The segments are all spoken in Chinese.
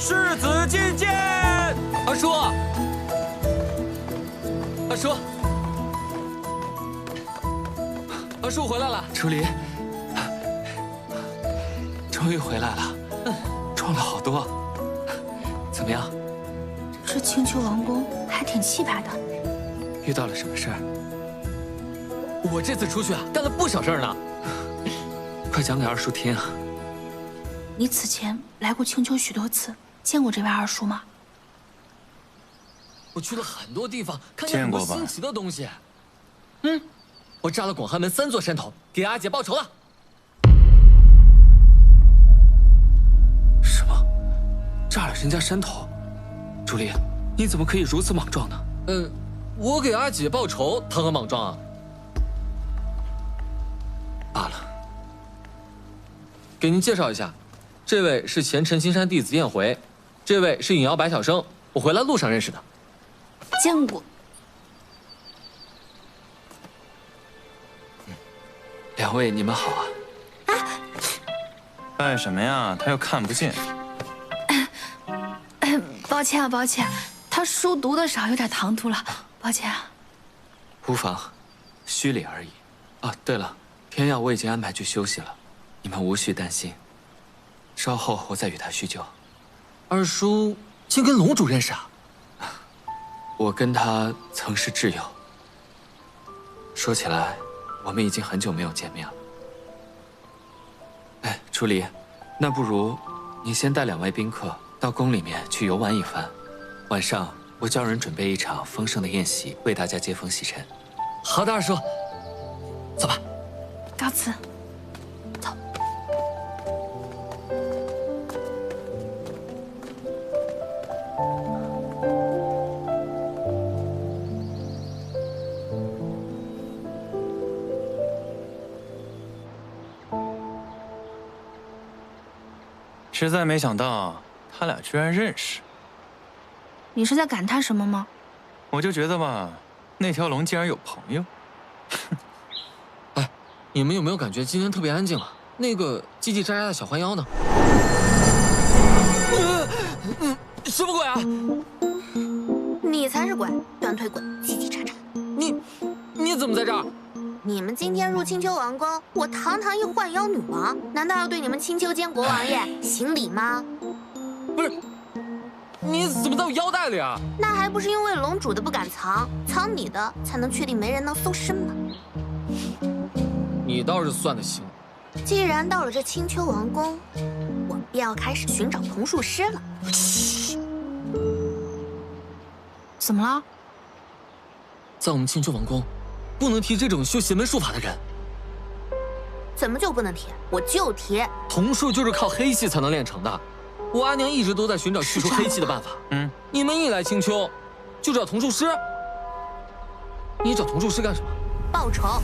世子觐见。二叔，二叔，二叔回来了。楚离，终于回来了，壮了好多。怎么样？这青丘王宫还挺气派的。遇到了什么事儿？我这次出去啊，干了不少事儿呢。快讲给二叔听啊！你此前来过青丘许多次，见过这位二叔吗？我去了很多地方，看见很多见过吧新奇的东西。我炸了广寒门3座山头，给阿姐报仇了。什么？炸了人家山头？朱莉，你怎么可以如此莽撞呢？我给阿姐报仇，谈何莽撞啊？罢了。给您介绍一下，这位是前陈青山弟子燕回，这位是尹瑶白晓生，我回来路上认识的。见过。两位你们好啊！拜什么呀？他又看不见。抱歉啊，抱歉，他书读得少，有点唐突了，抱歉啊。无妨，虚礼而已。啊，对了，天耀我已经安排去休息了，你们无需担心。稍后我再与他叙旧。二叔竟跟龙主认识啊？我跟他曾是挚友。说起来，我们已经很久没有见面了。哎，楚离，那不如你先带2位宾客到宫里面去游玩一番，晚上我叫人准备一场丰盛的宴席，为大家接风洗尘。好的，二叔，走吧。告辞。实在没想到他俩居然认识。你是在感叹什么吗？我就觉得吧，那条龙竟然有朋友。哎，你们有没有感觉今天特别安静啊？那个叽叽喳喳的小环妖呢？什么鬼啊？你才是鬼，短腿鬼，叽叽喳喳。你怎么在这儿？你们今天入青丘王宫，我堂堂一幻妖女王，难道要对你们青丘监国王爷行礼吗？不是，你怎么在我腰带里啊？那还不是因为龙主的不敢藏，藏你的才能确定没人能搜身吗？你倒是算得清。既然到了这青丘王宫，我们便要开始寻找童术师了。怎么了？在我们青丘王宫，不能提这种修邪门术法的人。怎么就不能提？我就提。童术就是靠黑气才能练成的。我阿娘一直都在寻找去除黑气的办法。你们一来青丘，就找童术师？你找童术师干什么？报仇。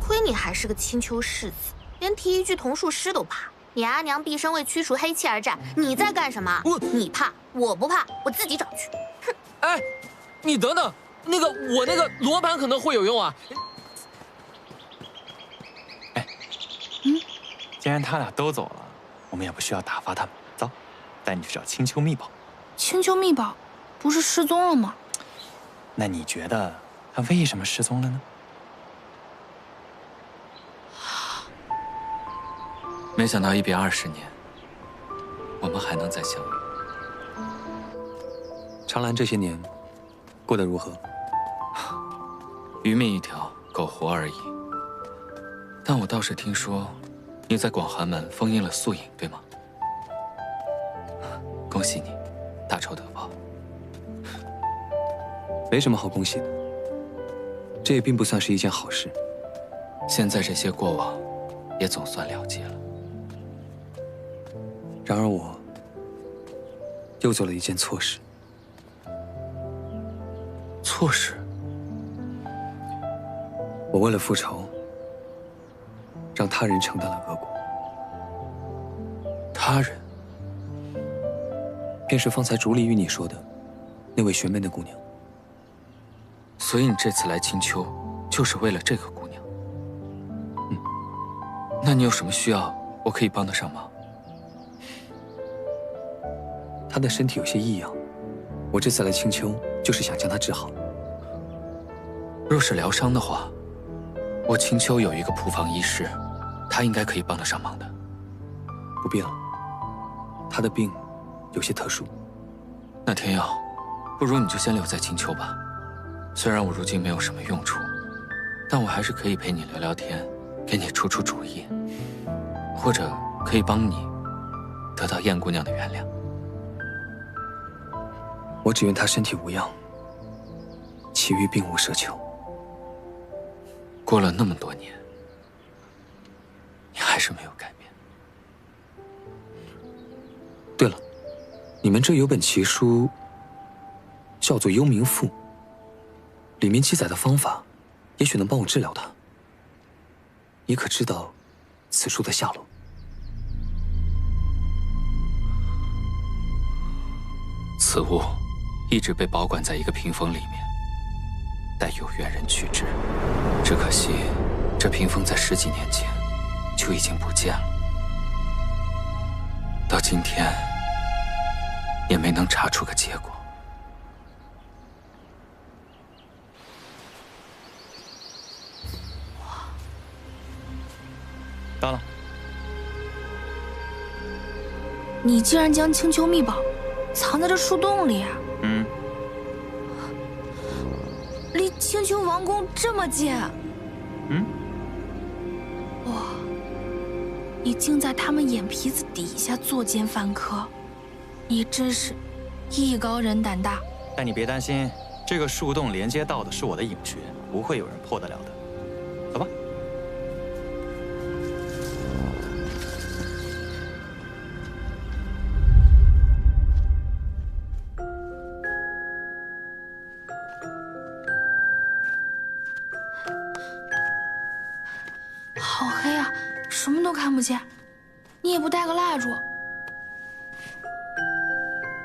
亏你还是个青丘世子，连提一句童术师都怕。你阿娘毕生为驱除黑气而战，你在干什么？你怕，我不怕，我自己找去。哼！哎，你等等，我那个罗盘可能会有用啊。哎，既然他俩都走了，我们也不需要打发他们。走，带你去找青丘秘宝。青丘秘宝不是失踪了吗？那你觉得他为什么失踪了呢？没想到1别20年，我们还能再相遇。长兰这些年过得如何？鱼命一条，苟活而已。但我倒是听说，你在广寒门封印了素影，对吗？恭喜你，大仇得报。没什么好恭喜的，这也并不算是一件好事。现在这些过往，也总算了结了。然而我又做了一件错事。错事？我为了复仇，让他人承担了恶果。他人？便是方才竹离与你说的那位玄门的姑娘。所以你这次来青丘，就是为了这个姑娘？那你有什么需要，我可以帮得上忙？他的身体有些异样，我这次来青丘就是想将他治好。若是疗伤的话，我青丘有一个仆房医师，他应该可以帮得上忙的。不必了，他的病有些特殊。那天耀，不如你就先留在青丘吧。虽然我如今没有什么用处，但我还是可以陪你聊聊天，给你出出主意，或者可以帮你得到燕姑娘的原谅。我只愿他身体无恙，其余并无奢求。过了那么多年，你还是没有改变。对了，你们这有本奇书，叫做《幽冥赋》，里面记载的方法，也许能帮我治疗他。你可知道此书的下落？此物一直被保管在一个屏风里面，待有缘人去治。只可惜，这屏风在10几年前就已经不见了，到今天也没能查出个结果。到了。你竟然将青丘秘宝藏在这树洞里啊！离青丘王宫这么近。哇，你竟在他们眼皮子底下作奸犯科，你真是艺高人胆大。但你别担心，这个树洞连接到的是我的隐穴，不会有人破得了的。走吧。好黑啊，什么都看不见。你也不带个蜡烛？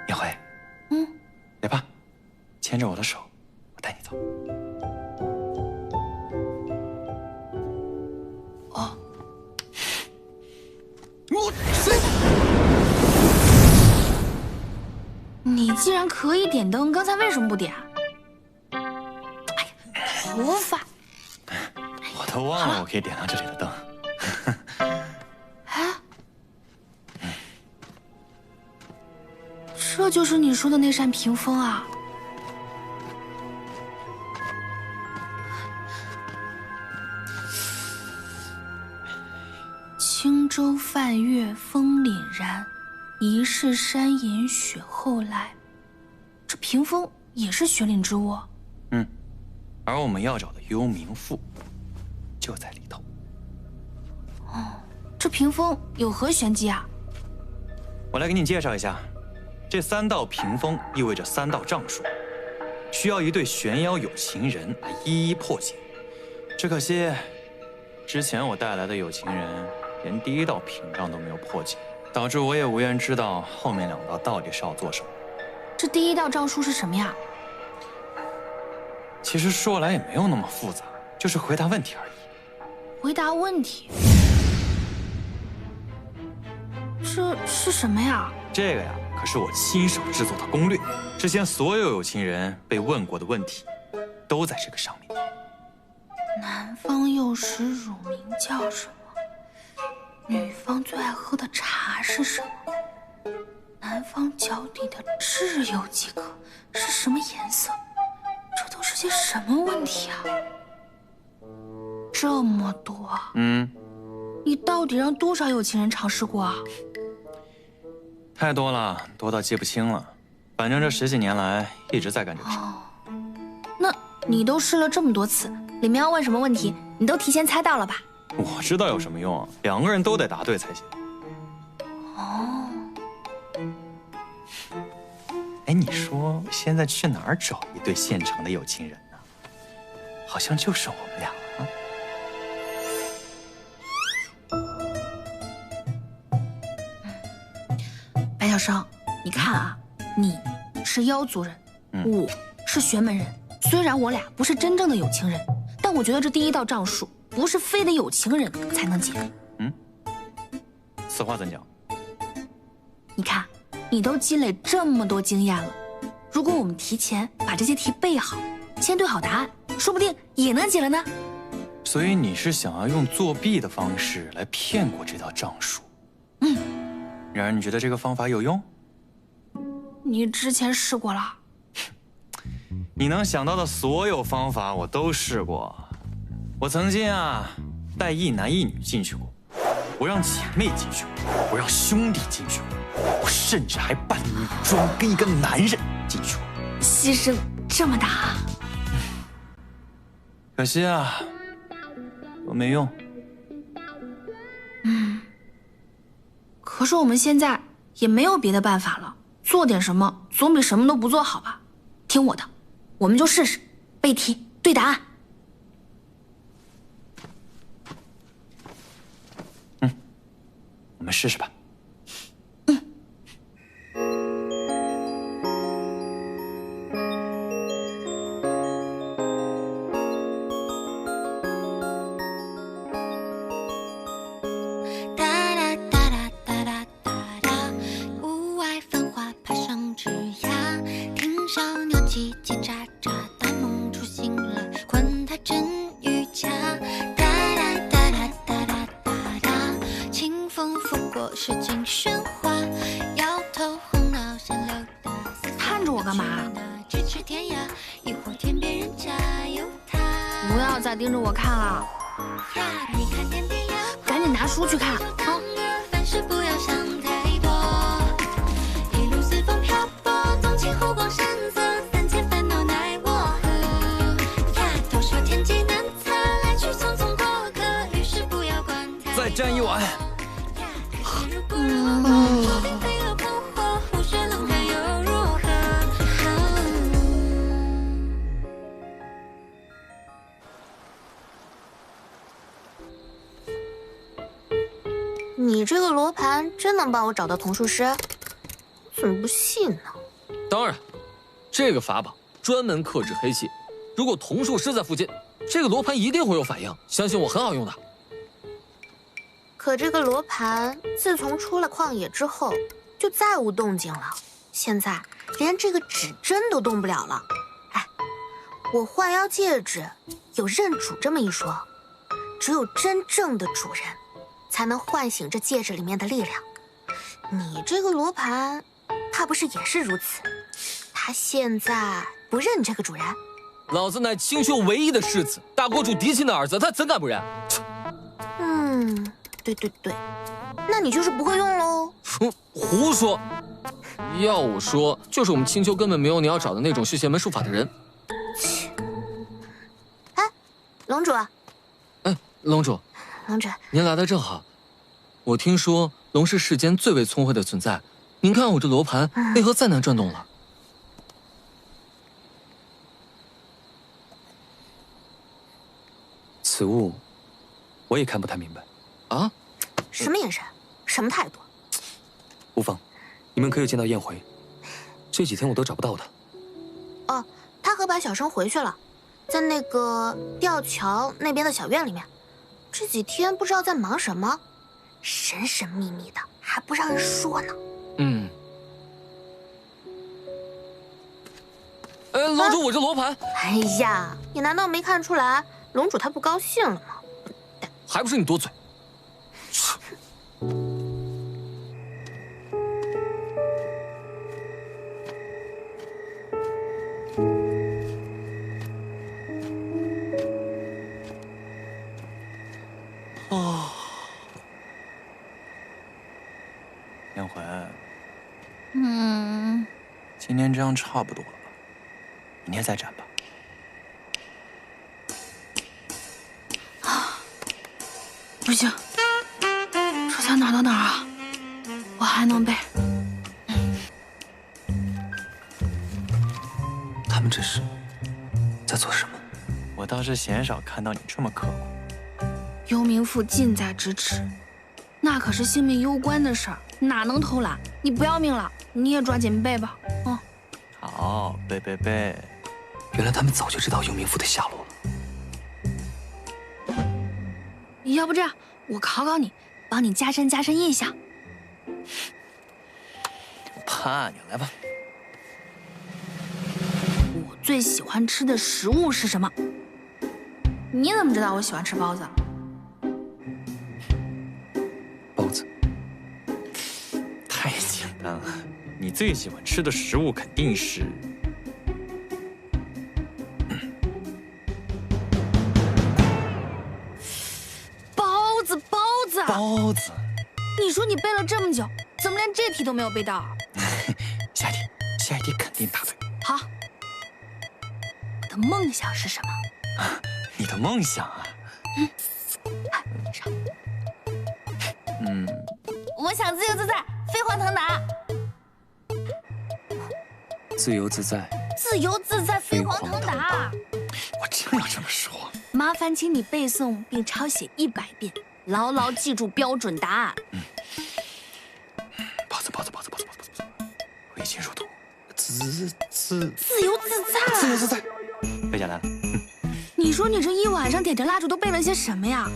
叶慧，来吧，牵着我的手，我带你走。哦，你既然可以点灯，刚才为什么不点？哎呀，头发！我都忘了我可以点亮这里的灯。哎，这就是你说的那扇屏风啊！轻舟泛月风凛然，疑是山隐雪后来。这屏风也是雪岭之物。而我们要找的幽冥赋就在里头。这屏风有何玄机啊？我来给你介绍一下，这3道屏风意味着3道障术，需要一对玄妖有情人来一一破解。只可惜，之前我带来的有情人连第1道屏障都没有破解，导致我也无缘知道后面2道到底是要做什么。这第1道障术是什么呀？其实说来也没有那么复杂，就是回答问题而已。回答问题？这是什么呀？这个呀，可是我亲手制作的攻略。之前所有有情人被问过的问题，都在这个上面。男方幼时乳名叫什么？女方最爱喝的茶是什么？男方脚底的痣有几颗？是什么颜色？这都是些什么问题啊？这么多，你到底让多少有情人尝试过啊？太多了，多到记不清了。反正这10几年来一直在干这个事。那你都试了这么多次，里面要问什么问题，你都提前猜到了吧？我知道有什么用啊，2个人都得答对才行。哎，你说现在去哪儿找一对现成的有情人呢？好像就剩我们俩了。白晓生，你看啊，你是妖族人，我是玄门人。虽然我俩不是真正的有情人，但我觉得这第1道障术不是非得有情人才能解。此话怎讲？你看，你都积累这么多经验了，如果我们提前把这些题背好，先对好答案，说不定也能解了呢。所以你是想要用作弊的方式来骗过这道账数？然而你觉得这个方法有用？你之前试过了。你能想到的所有方法我都试过。我曾经带一男一女进去过，我让姐妹进去过，我让兄弟进去过，我甚至还扮女装跟一个男人进去过。牺牲这么大，可惜都没用。可是我们现在也没有别的办法了，做点什么总比什么都不做好吧？听我的，我们就试试背题对答案。我们试试吧。屋外繁花爬上枝桠，庭上鸟叽叽喳喳，大梦初醒了，管他真与假。哒哒哒哒哒哒哒哒，清风拂过诗经喧哗，摇头晃脑闲溜达。看着我干嘛？咫尺天涯，一壶天边人家有他。不要再盯着我看了，你看天地辽阔，赶紧拿书去看。凡事不要想太多，一路随风漂泊，纵情湖光山色，三千烦恼奈我何？呀，都说天机难测，来去匆匆过客，于是不要管它。再沾一碗。你这个罗盘真能帮我找到童术师？怎么不信呢？当然，这个法宝专门克制黑气，如果童术师在附近，这个罗盘一定会有反应。相信我，很好用的。可这个罗盘自从出了旷野之后，就再无动静了。现在连这个指针都动不了了。哎，我幻妖戒指有认主这么一说，只有真正的主人才能唤醒这戒指里面的力量。你这个罗盘，怕不是也是如此？他现在不认你这个主人？老子乃青丘唯一的世子，大国主嫡亲的儿子，他怎敢不认？对对对，那你就是不会用喽。胡说！要我说，就是我们青丘根本没有你要找的那种学邪门术法的人。哎，龙主。哎，龙主。龙主，您来的正好。我听说龙是世间最为聪慧的存在，您看我这罗盘为何再难转动了？此物，我也看不太明白。啊？什么眼神？什么态度？无妨，你们可有见到燕回？这几天我都找不到他。哦，他和白小生回去了，在那个吊桥那边的小院里面。这几天不知道在忙什么，神神秘秘的，还不让人说呢。龙主，我这罗盘……哎呀，你难道没看出来龙主他不高兴了吗？还不是你多嘴。燕回，今天这样差不多了吧？明天再战吧。不行，这才哪到哪儿啊？我还能背。他们这是在做什么？我倒是鲜少看到你这么刻苦。幽冥赋近在咫尺，那可是性命攸关的事儿，哪能偷懒？你不要命了，你也抓紧背吧。好，背。原来他们早就知道幽冥赋的下落了。要不这样，我考考你，帮你加深印象。怕阿娘，来吧。我最喜欢吃的食物是什么？你怎么知道我喜欢吃包子？包子。太简单了，你最喜欢吃的食物肯定是……包子，包子，包子。你说你背了这么久，怎么连这题都没有背到？下一题，下一题肯定答对。好，我的梦想是什么？你的梦想啊？我想自由自在，飞黄腾达。自由自在，自由自在，飞黄腾达。我真要这么说。麻烦请你背诵并抄写100遍，牢牢记住标准答案。包子，挥金如土，自由自在，自由自在，背下来了。你说你这一晚上点着蜡烛都背了些什么呀？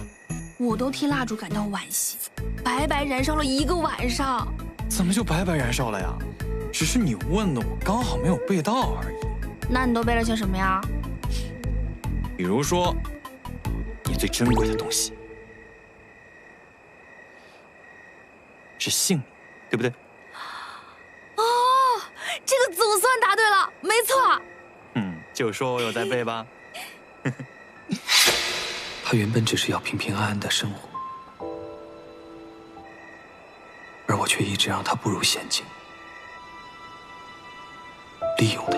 我都替蜡烛感到惋惜，白白燃烧了1个晚上。怎么就白白燃烧了呀？只是你问的，我刚好没有背到而已。那你都背了些什么呀？比如说，你最珍贵的东西是性命，对不对？哦，这个总算答对了，没错。就说我有在背吧。他原本只是要平平安安的生活，而我却一直让他步入险境，利用他，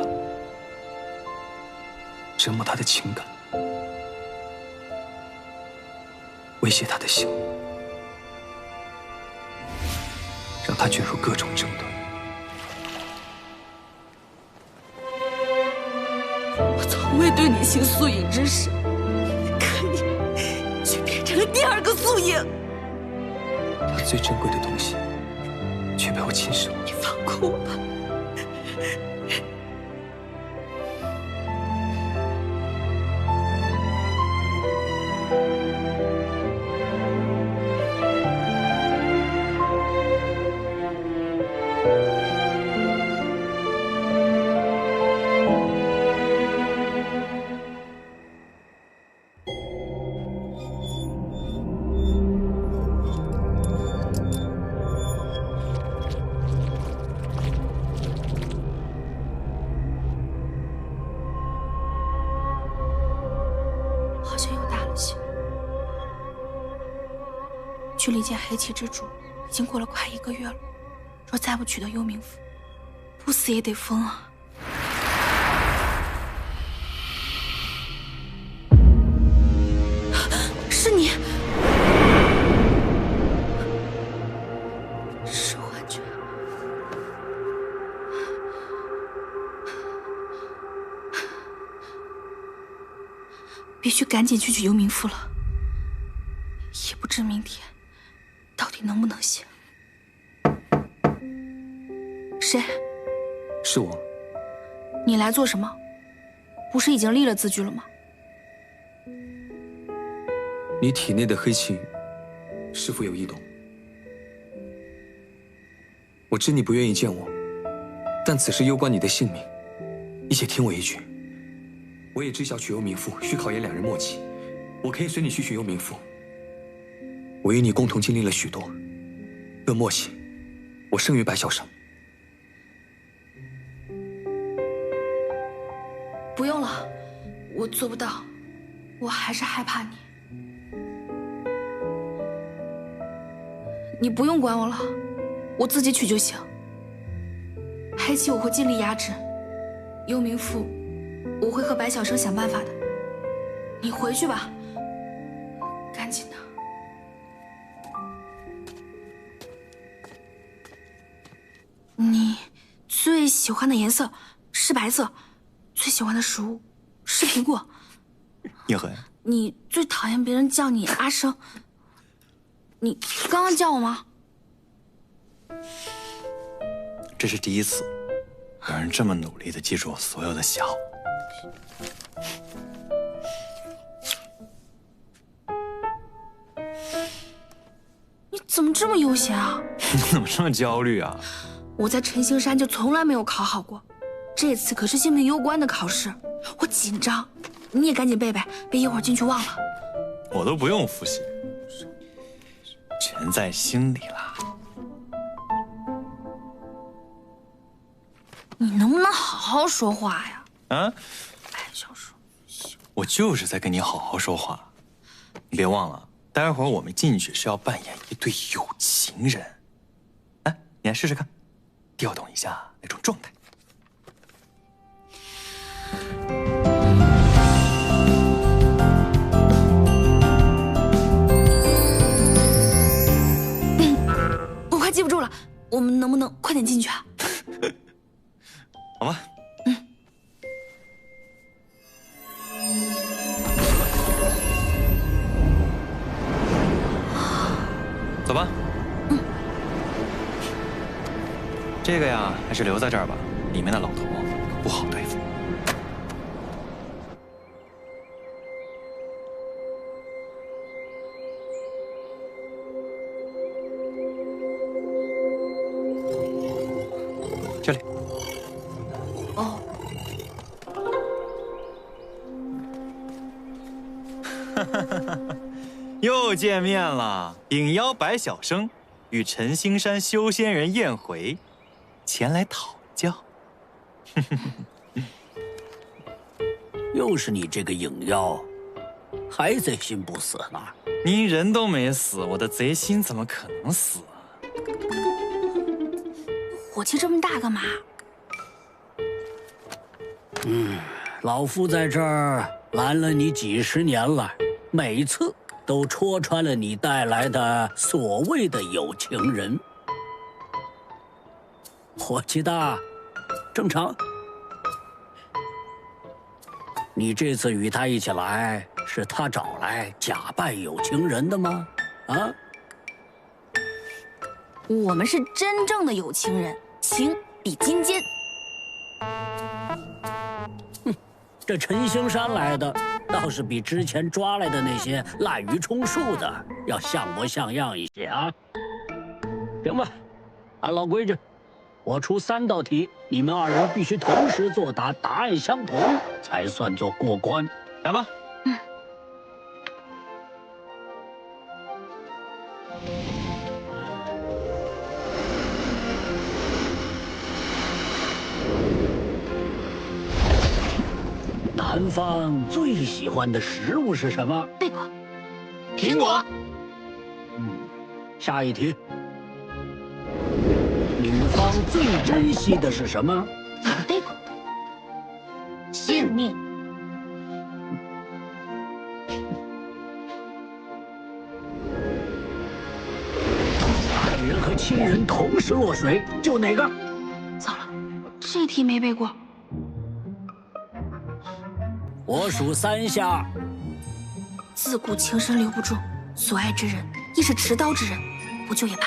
折磨他的情感，威胁他的性命，让他卷入各种争端。我从未对你行素影之事，可你却变成了第2个素影。他最珍贵的东西，却被我侵蚀了。你放过我吧。好像又大了些。距离见黑气之主已经过了快1个月了，若再不取得幽冥符，不死也得疯啊！是你，是幻觉。必须赶紧去取幽冥符了，也不知明天到底能不能行。谁？是我。你来做什么？不是已经立了字据了吗？你体内的黑气是否有异动？我知你不愿意见我，但此事攸关你的性命，你且听我一句。我也知晓取幽冥符需考验2人默契，我可以随你去取幽冥符。我与你共同经历了许多，论默契，我胜于白小生。不用了，我做不到，我还是害怕你。你不用管我了，我自己取就行。黑气我会尽力压制，幽冥符我会和白小生想办法的。你回去吧，赶紧的。你最喜欢的颜色是白色，最喜欢的食物是苹果。叶痕，你最讨厌别人叫你阿生，你刚刚叫我吗？这是第一次，有人这么努力地记住我所有的喜好。你怎么这么悠闲啊？你怎么这么焦虑啊？我在陈星山就从来没有考好过，这次可是性命攸关的考试，我紧张。你也赶紧背背，别一会儿进去忘了。我都不用复习，全在心里啦。你能不能好好说话呀？啊？哎，小叔，我就是在跟你好好说话。你别忘了，待会儿我们进去是要扮演一对有情人。来，你来试试看，调动一下那种状态。我快记不住了，我们能不能快点进去啊？好吧。走吧。这个呀，还是留在这儿吧，里面的老头可不好对付。这里。哦。又见面了，秉邀白晓生与陈星山修仙人宴回，前来讨教。又是你这个影妖，还贼心不死呢？您人都没死，我的贼心怎么可能死啊？火气这么大干嘛？老夫在这儿拦了你几十年了，每次都戳穿了你带来的所谓的有情人。火气大，正常。你这次与他一起来，是他找来假扮有情人的吗？啊？我们是真正的有情人，情比金坚。这陈星山来的，倒是比之前抓来的那些滥竽充数的要像模像样一些啊。行吧，按老规矩，我出3道题，你们2人必须同时作答，答案相同才算作过关。来吧。南方最喜欢的食物是什么？贝果。苹果。下一题。女方最珍惜的是什么？贝果。性命。爱人和亲人同时落水，救哪个？糟了，这题没背过。我数3下。自古情深留不住，所爱之人亦是持刀之人，不救也罢。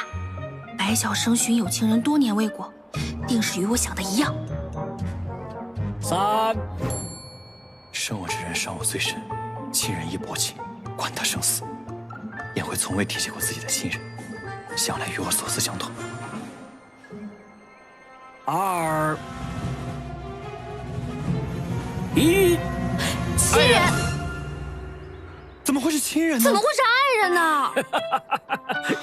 白晓生寻有情人多年未果，定是与我想的一样。3。生我之人伤我最深，亲人亦薄情，管他生死。宴会从未提起过自己的亲人，向来与我所思相同。2、1。亲人？怎么会是亲人呢？怎么会是爱人呢？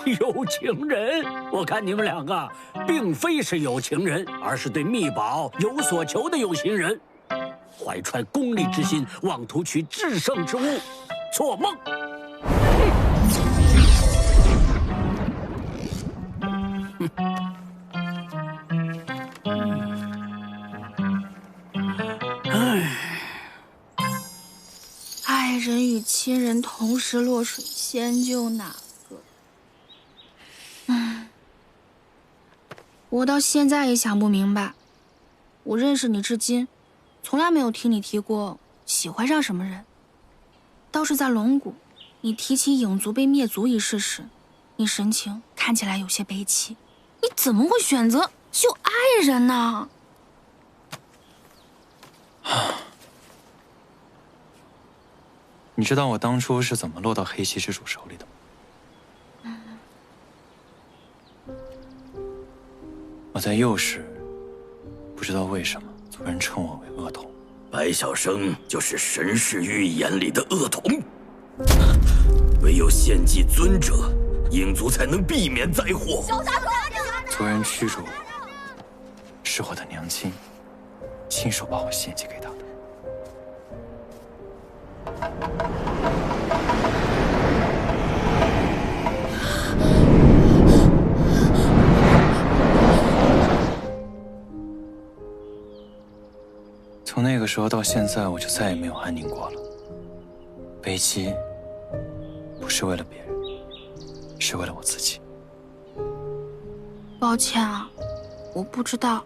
有情人？我看你们2个并非是有情人，而是对秘宝有所求的有心人，怀揣功利之心，妄图取至圣之物，做梦！爱人与亲人同时落水，先救哪个？我到现在也想不明白。我认识你至今，从来没有听你提过喜欢上什么人。倒是在龙谷，你提起影族被灭族一事时，你神情看起来有些悲戚。你怎么会选择救爱人呢？你知道我当初是怎么落到黑溪之主手里的吗？我在幼时，不知道为什么族人称我为恶童。白晓生就是神世预言里的恶童，唯有献祭尊者，鹰族才能避免灾祸。族人驱逐我，是我的娘亲亲手把我献祭给他的。从那个时候到现在，我就再也没有安宁过了。危机不是为了别人，是为了我自己。抱歉啊，我不知道。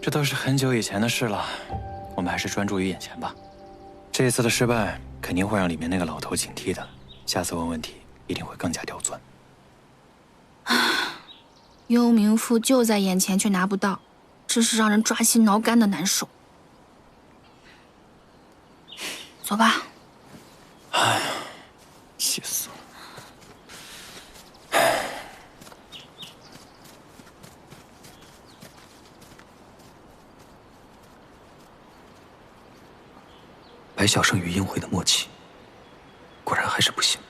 这都是很久以前的事了，我们还是专注于眼前吧。这一次的失败肯定会让里面那个老头警惕的，下次问问题一定会更加刁钻。幽冥赋就在眼前，却拿不到，真是让人抓心挠肝的难受。走吧。哎呀，气死了！白晓生与宴会的默契，果然还是不行。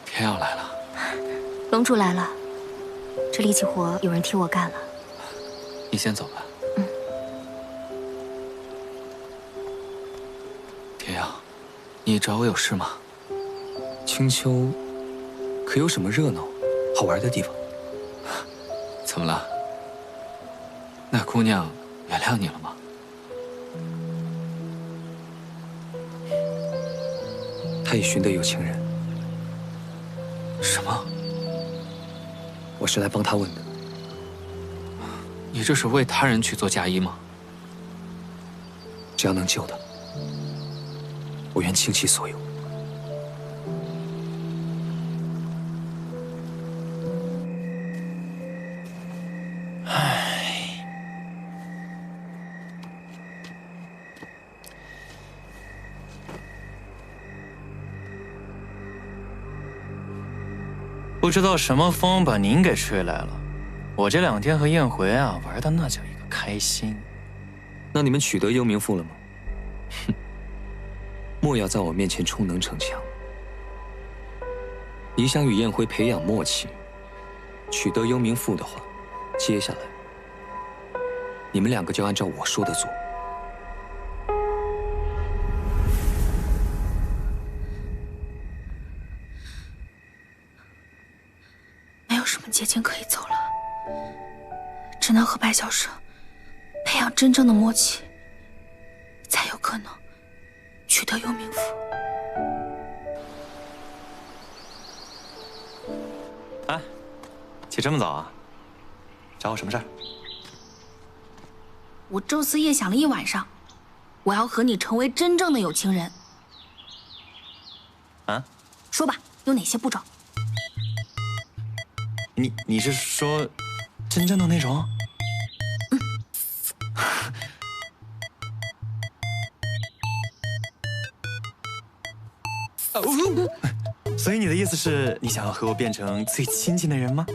天耀来了，龙主来了，这力气活有人替我干了。你先走吧。天耀，你找我有事吗？青丘，可有什么热闹、好玩的地方？怎么了？那姑娘原谅你了吗？她已寻得有情人。什么？我是来帮她问的。你这是为他人去做嫁衣吗？只要能救她，我愿倾其所有。不知道什么风把您给吹来了，我这2天和燕回啊玩的那叫一个开心。那你们取得幽冥赋了吗？哼，莫要在我面前充能逞强。你想与燕辉培养默契，取得幽冥赋的话，接下来你们2个就按照我说的做。没有什么捷径可以走了，只能和白晓生培养真正的默契，才有可能取得幽冥赋。哎，起这么早啊？找我什么事儿？我昼思夜想了一晚上，我要和你成为真正的有情人。啊？说吧，有哪些步骤？你是说真正的那种？所以你的意思是你想要和我变成最亲近的人吗？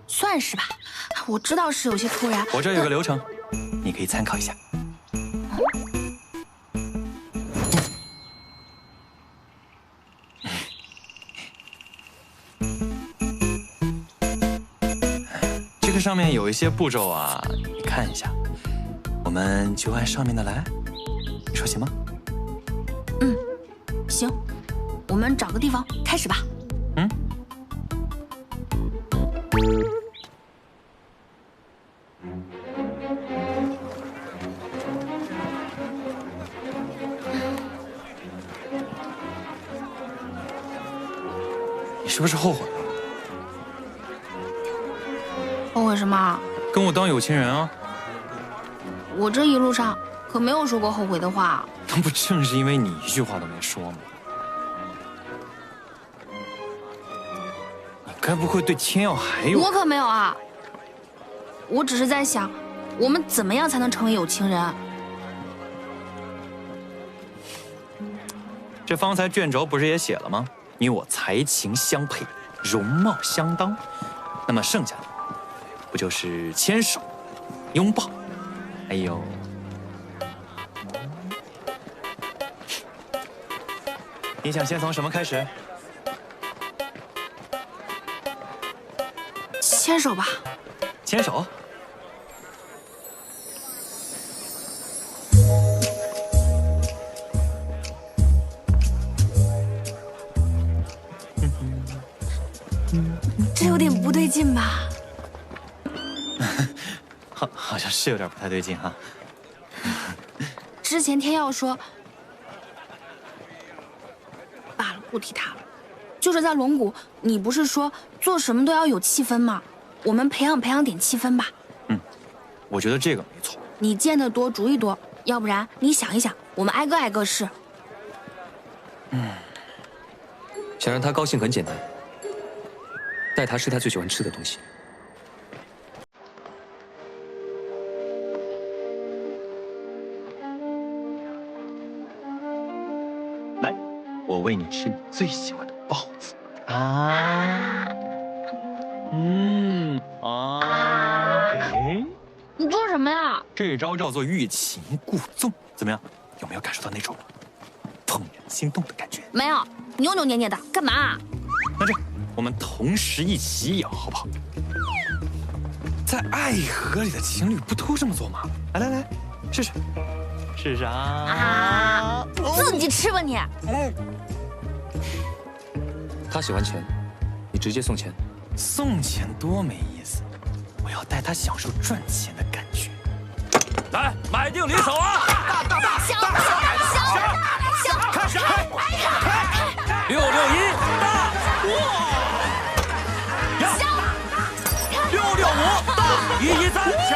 算是吧。我知道是有些突然。我这儿有个流程，你可以参考一下。这个上面有一些步骤啊，你看一下，我们就按上面的来，你说行吗？行，我们找个地方开始吧。你是不是后悔了？后悔什么？跟我当有情人啊？我这一路上可没有说过后悔的话。那不正是因为你一句话都没说吗？你该不会对天耀还有……我可没有啊！我只是在想，我们怎么样才能成为有情人？这方才卷轴不是也写了吗？你我才情相配，容貌相当。那么剩下的，不就是牵手、拥抱，还有……你想先从什么开始？牵手吧。牵手。这有点不对劲吧？好像是有点不太对劲哈。之前天耀说，罢了，不提他了。就是在龙谷，你不是说做什么都要有气氛吗？我们培养点气氛吧。我觉得这个没错。你见得多，主意多，要不然你想一想，我们挨个试。想让他高兴很简单，带他吃他最喜欢吃的东西。来，我喂你吃你最喜欢的包子啊！你做什么呀？这招叫做欲擒故纵，怎么样？有没有感受到那种怦然心动的感觉？没有，扭扭捏捏的，干嘛？那这我们同时一起咬，好不好？在爱河里的情侣不都这么做吗？来，试试，试试啊！自己吃吧你。他喜欢钱，你直接送钱。送钱多没意思，我要带他享受赚钱的感觉。来，买定离手啊！小，开始661大665大113抢！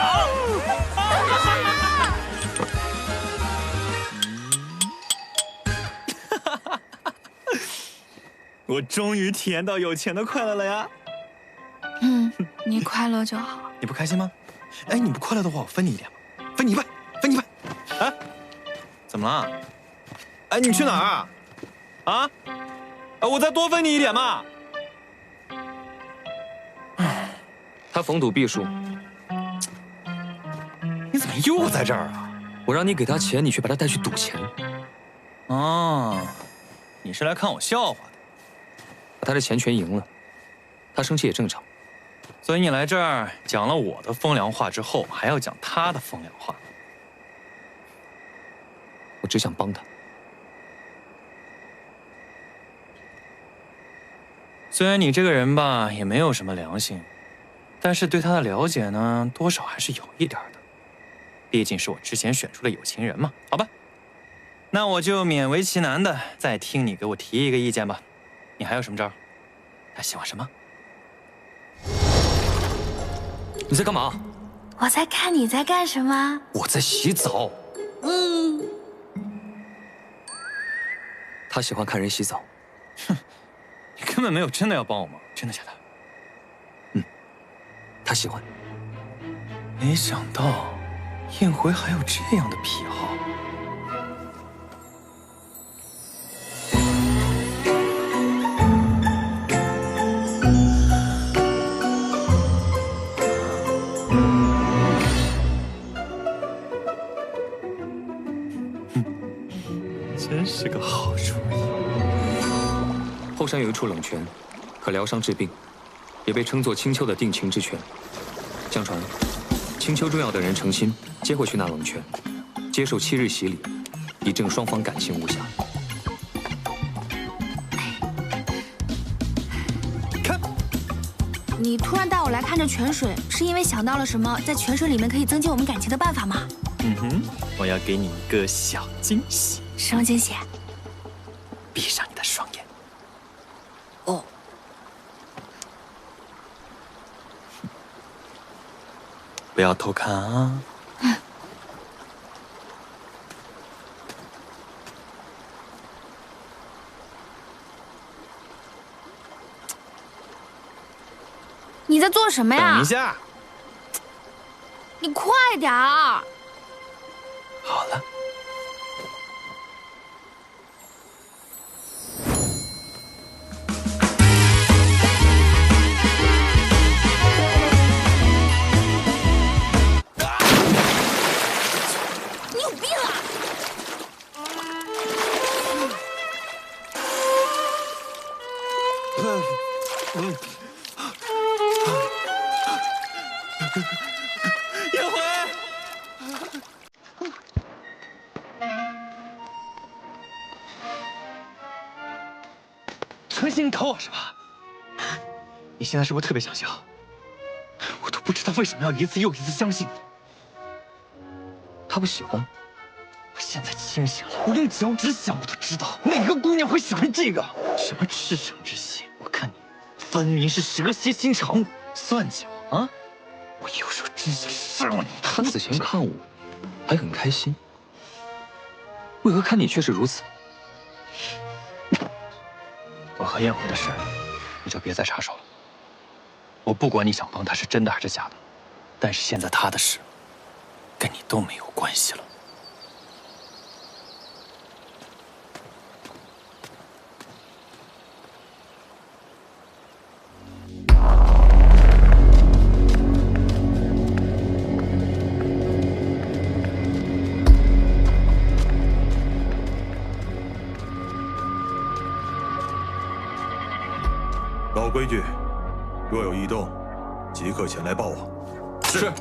我终于体验到有钱的快乐了呀！你快乐就好。你不开心吗？哎，你不快乐的话，我分你一点吧，分你一半。哎，怎么了？哎，你去哪儿啊？啊？我再多分你一点嘛。他逢赌必输，你怎么又在这儿啊？我让你给他钱，你却把他带去赌钱。哦，你是来看我笑话的。把他的钱全赢了，他生气也正常。所以你来这儿讲了我的风凉话之后，还要讲他的风凉话。我只想帮他。虽然你这个人吧也没有什么良心，但是对他的了解呢，多少还是有一点的。毕竟是我之前选出的有情人嘛，好吧？那我就勉为其难的再听你给我提一个意见吧。你还有什么招？他喜欢什么？你在干嘛？我在看你在干什么。我在洗澡。他喜欢看人洗澡。你根本没有真的要帮我忙，真的假的？他喜欢。没想到燕回还有这样的癖好。真是个好主意。后山有一处冷泉，可疗伤治病，也被称作青丘的定情之泉。相传，青丘重要的人成亲，接过去那冷泉，接受7日洗礼，以证双方感情无瑕。看，你突然带我来看这泉水，是因为想到了什么在泉水里面可以增进我们感情的办法吗？我要给你一个小惊喜。什么惊喜？闭上你的双眼。哦。不要偷看啊！你在做什么呀？等一下。你快点儿！好了。叶回，存心搞我是吧？你现在是不是特别想笑？我都不知道为什么要一次又一次相信你。他不喜欢。我现在清醒了，我用脚趾想我都知道，哪个姑娘会喜欢这个？什么赤诚之心？我看你分明是蛇蝎心肠，算计我啊！我有时候真想杀了你！他此前看我还很开心，为何看你却是如此？我和燕回的事，你就别再插手了。我不管你想帮他是真的还是假的，但是现在他的事跟你都没有关系了。老规矩，若有异动，即刻前来报我。是。